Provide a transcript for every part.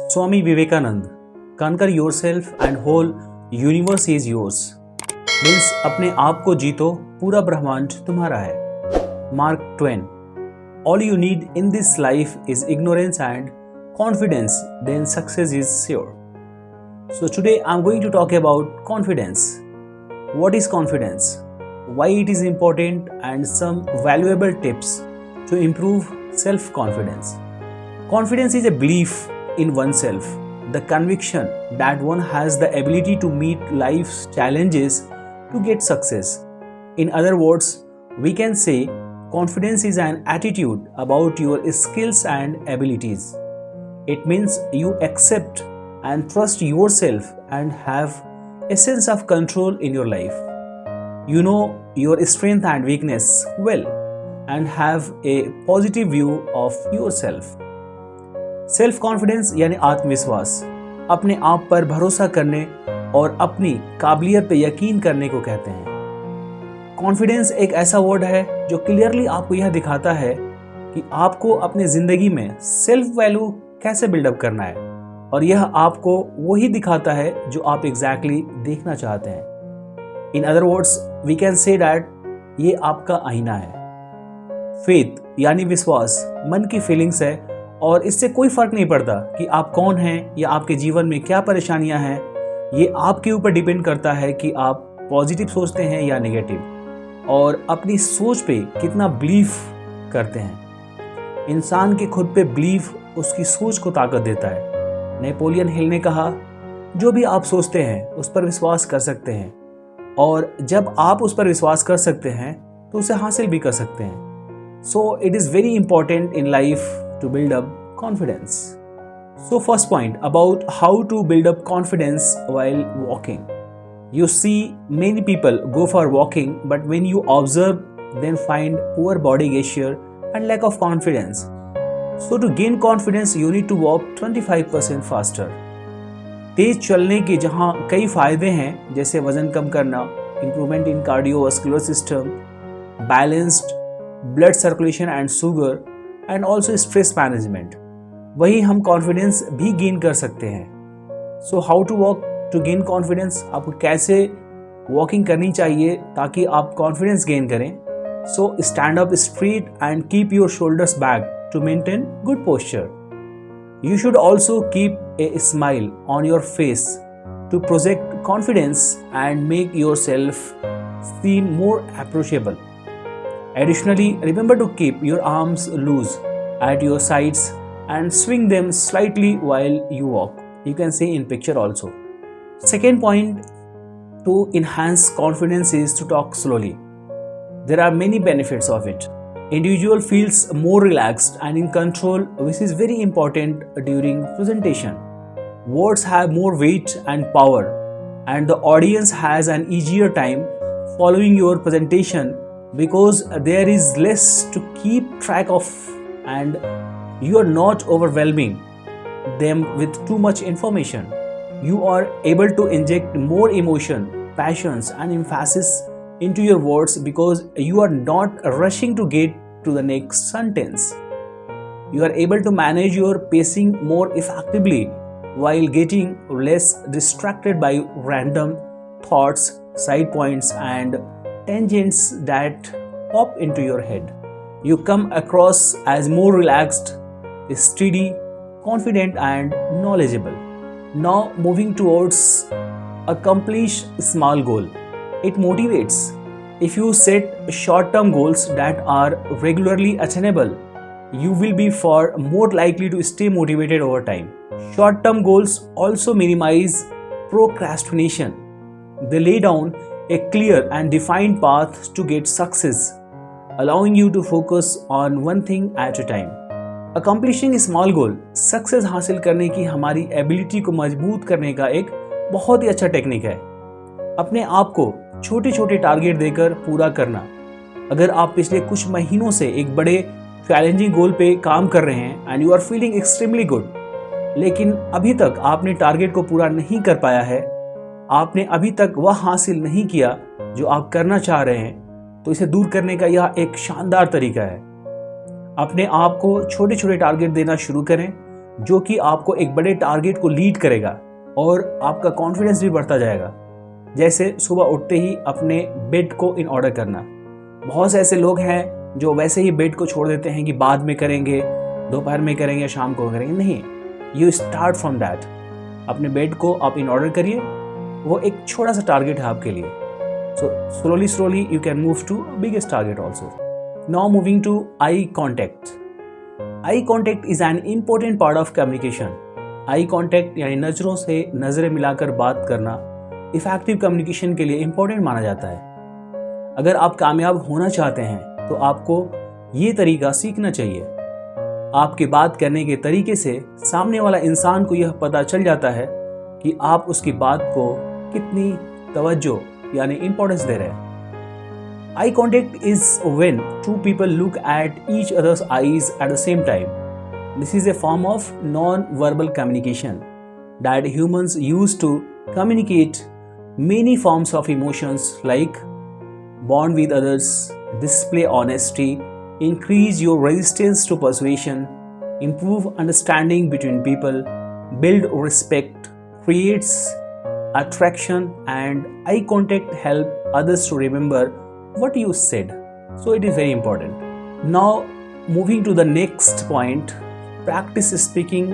Swami Vivekanand, conquer yourself and whole universe is yours. Means अपने आप को जीतो, पूरा ब्रह्मांड तुम्हारा है. Mark Twain. All you need in this life is ignorance and confidence, then success is sure. So today I'm going to talk about confidence. What is confidence? Why it is important and some valuable tips to improve self-confidence. Confidence is a belief in oneself, the conviction that one has the ability to meet life's challenges to get success. In other words, we can say confidence is an attitude about your skills and abilities. It means you accept and trust yourself and have a sense of control in your life. You know your strength and weakness well and have a positive view of yourself. Self confidence यानी आत्मविश्वास, अपने आप पर भरोसा करने और अपनी काबिलियत पे यकीन करने को कहते हैं. कॉन्फिडेंस एक ऐसा वर्ड है जो क्लियरली आपको यह दिखाता है कि आपको अपनी जिंदगी में सेल्फ वैल्यू कैसे बिल्डअप करना है, और यह आपको वही दिखाता है जो आप एग्जैक्टली देखना चाहते हैं. In other words we can say that ये आपका आईना है. फेथ यानी विश्वास मन की फीलिंग्स है, और इससे कोई फर्क नहीं पड़ता कि आप कौन हैं या आपके जीवन में क्या परेशानियां हैं. ये आपके ऊपर डिपेंड करता है कि आप पॉजिटिव सोचते हैं या नेगेटिव, और अपनी सोच पे कितना बिलीव करते हैं. इंसान के खुद पे बिलीव उसकी सोच को ताकत देता है. नेपोलियन हिल ने कहा, जो भी आप सोचते हैं उस पर विश्वास कर सकते हैं, और जब आप उस पर विश्वास कर सकते हैं तो उसे हासिल भी कर सकते हैं. So it is very important in life to build up confidence. So first point about how to build up confidence while walking. You see many people go for walking, but when you observe then find poor body gesture and lack of confidence. So to gain confidence you need to walk 25% faster. तेज चलने के जहाँ कई फायदे हैं, जैसे वजन कम करना, improvement in cardiovascular system, balanced blood circulation and sugar, and also stress management, वही हम कॉन्फिडेंस भी गेन कर सकते हैं. So how to walk to gain confidence, आपको कैसे वॉकिंग करनी चाहिए ताकि आप कॉन्फिडेंस गेन करें. So stand up straight and keep your shoulders back to maintain good posture. You should also keep a smile on your face to project confidence and make yourself seem more approachable. Additionally, remember to keep your arms loose at your sides and swing them slightly while you walk. You can see in picture also. Second point to enhance confidence is to talk slowly. There are many benefits of it. Individual feels more relaxed and in control, which is very important during presentation. Words have more weight and power, and the audience has an easier time following your presentation because there is less to keep track of and you are not overwhelming them with too much information. You are able to inject more emotion, passions and emphasis into your words because you are not rushing to get to the next sentence. You are able to manage your pacing more effectively while getting less distracted by random thoughts, side points and tangents that pop into your head. You come across as more relaxed, steady, confident and knowledgeable. Now moving towards accomplish small goal. It motivates. If you set short-term goals that are regularly attainable, you will be far more likely to stay motivated over time. Short-term goals also minimize procrastination. They lay down a clear and defined path to get success, allowing you to focus on one thing at a time. Accomplishing a small goal, success हासिल करने की हमारी ability को मजबूत करने का एक बहुत ही अच्छा टेक्निक है. अपने आप को छोटे छोटे टारगेट देकर पूरा करना. अगर आप पिछले कुछ महीनों से एक बड़े चैलेंजिंग गोल पे काम कर रहे हैं and you are feeling extremely good, लेकिन अभी तक आपने टारगेट को पूरा नहीं कर पाया है, आपने अभी तक वह हासिल नहीं किया जो आप करना चाह रहे हैं, तो इसे दूर करने का यह एक शानदार तरीका है. अपने आप को छोटे छोटे टारगेट देना शुरू करें जो कि आपको एक बड़े टारगेट को लीड करेगा और आपका कॉन्फिडेंस भी बढ़ता जाएगा। जैसे सुबह उठते ही अपने बेड को इन ऑर्डर करना। बहुत से ऐसे लोग हैं जो वैसे ही बेड को छोड़ देते हैं कि बाद में करेंगे, दोपहर में करेंगे, शाम को करेंगे। नहीं, यू स्टार्ट फ्रॉम दैट। अपने बेड को आप इन ऑर्डर करिए, वो एक छोटा सा टारगेट है आपके लिए। So slowly you can move to biggest target also. Now moving to eye contact. Eye contact is an important part of communication. Eye contact यानी नज़रों से नज़रें मिलाकर बात करना इफेक्टिव कम्युनिकेशन के लिए इम्पोर्टेंट माना जाता है। अगर आप कामयाब होना चाहते हैं तो आपको ये तरीका सीखना चाहिए। आपके बात करने के तरीके से सामने वाला इंसान को यह पता चल जाता है कि आप उसकी बात को कितनी तवज्जो यानी इंपॉर्टेंस दे रहे हैं। Eye contact is when two people look at each others eyes at the same time. This is a form of non verbal communication that humans use to communicate many forms of emotions like bond with others, display honesty, increase your resistance to persuasion, improve understanding between people, build respect, creates attraction, and eye contact help others to remember what you said. So it is very important. Now moving to the next point, practice speaking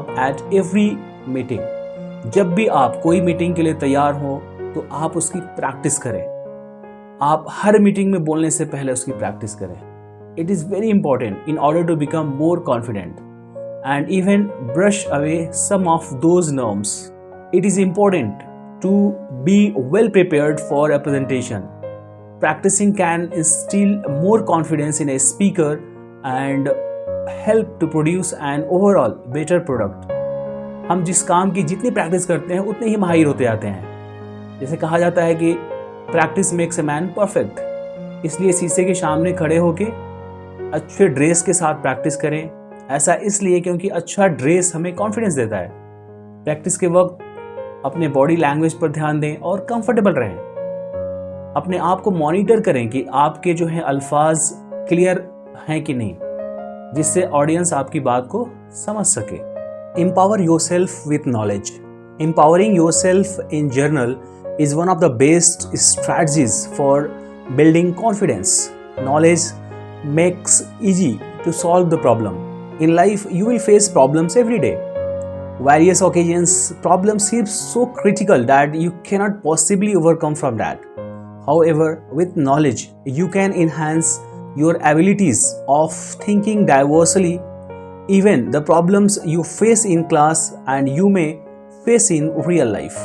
up at every meeting. जब भी आप कोई meeting के लिए तैयार हो तो आप उसकी प्रैक्टिस करें। आप हर मीटिंग में बोलने से पहले उसकी प्रैक्टिस करें। It is very important in order to become more confident and even brush away some of those nerves. It is important to be well prepared for a presentation. Practicing can instill more confidence in a speaker and help to produce an overall better product. हम जिस काम की जितनी practice करते हैं उतने ही माहिर होते जाते हैं। जैसे कहा जाता है कि practice makes a man perfect. इसलिए शीशे के सामने खड़े होके अच्छे ड्रेस के साथ प्रैक्टिस करें। ऐसा इसलिए क्योंकि अच्छा ड्रेस हमें कॉन्फिडेंस देता है। प्रैक्टिस के वक्त अपने बॉडी लैंग्वेज पर ध्यान दें और कंफर्टेबल रहें। अपने आप को मॉनिटर करें कि आपके जो है अल्फाज क्लियर हैं कि नहीं, जिससे ऑडियंस आपकी बात को समझ सके। Empower yourself with knowledge. Empowering yourself in general is one of the best strategies for building confidence. Knowledge makes easy to solve the problem. In life, you will face problems every day. Various occasions, problems seem so critical that you cannot possibly overcome from that. However, with knowledge, you can enhance your abilities of thinking diversely. Even the problems you face in class and you may face in real life.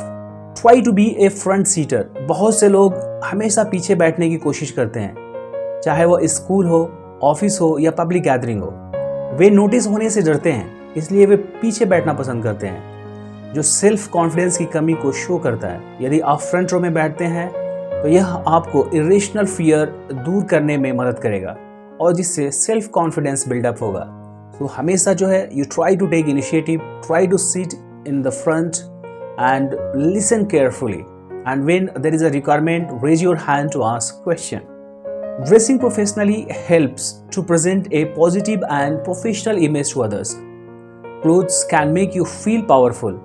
Try to be a front seater. बहुत से लोग हमेशा पीछे बैठने की कोशिश करते हैं, चाहे वो स्कूल हो, ऑफिस हो या पब्लिक गैदरिंग हो। वे नोटिस होने से डरते हैं, इसलिए वे पीछे बैठना पसंद करते हैं, जो सेल्फ कॉन्फिडेंस की कमी को शो करता है। यदि आप फ्रंट रो में बैठते हैं तो यह आपको इरेशनल फियर दूर करने में मदद करेगा और जिससे सेल्फ कॉन्फिडेंस बिल्डअप होगा। तो हमेशा जो है you try to take initiative, try to sit in the front and listen carefully, and when there is a requirement raise your hand to ask question. Dressing professionally helps to present a positive and professional image to others. Clothes can make you feel powerful.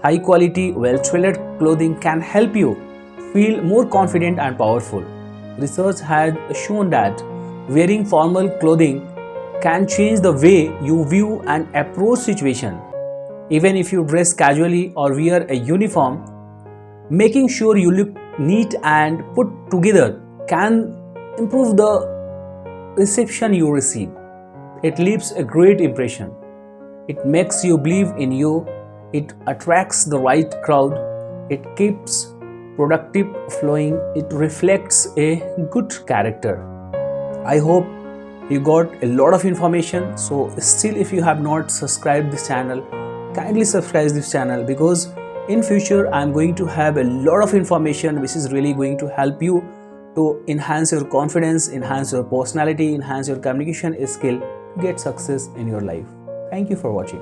High quality, well-tailored clothing can help you feel more confident and powerful. Research had shown that wearing formal clothing can change the way you view and approach situation. Even if you dress casually or wear a uniform, making sure you look neat and put together can improve the reception you receive. It leaves a great impression. It makes you believe in you. It attracts the right crowd. It keeps productive flowing. It reflects a good character. I hope you got a lot of information. So still, if you have not subscribed this channel, kindly subscribe this channel, because in future I am going to have a lot of information which is really going to help you to enhance your confidence, enhance your personality, enhance your communication skill to get success in your life. Thank you for watching.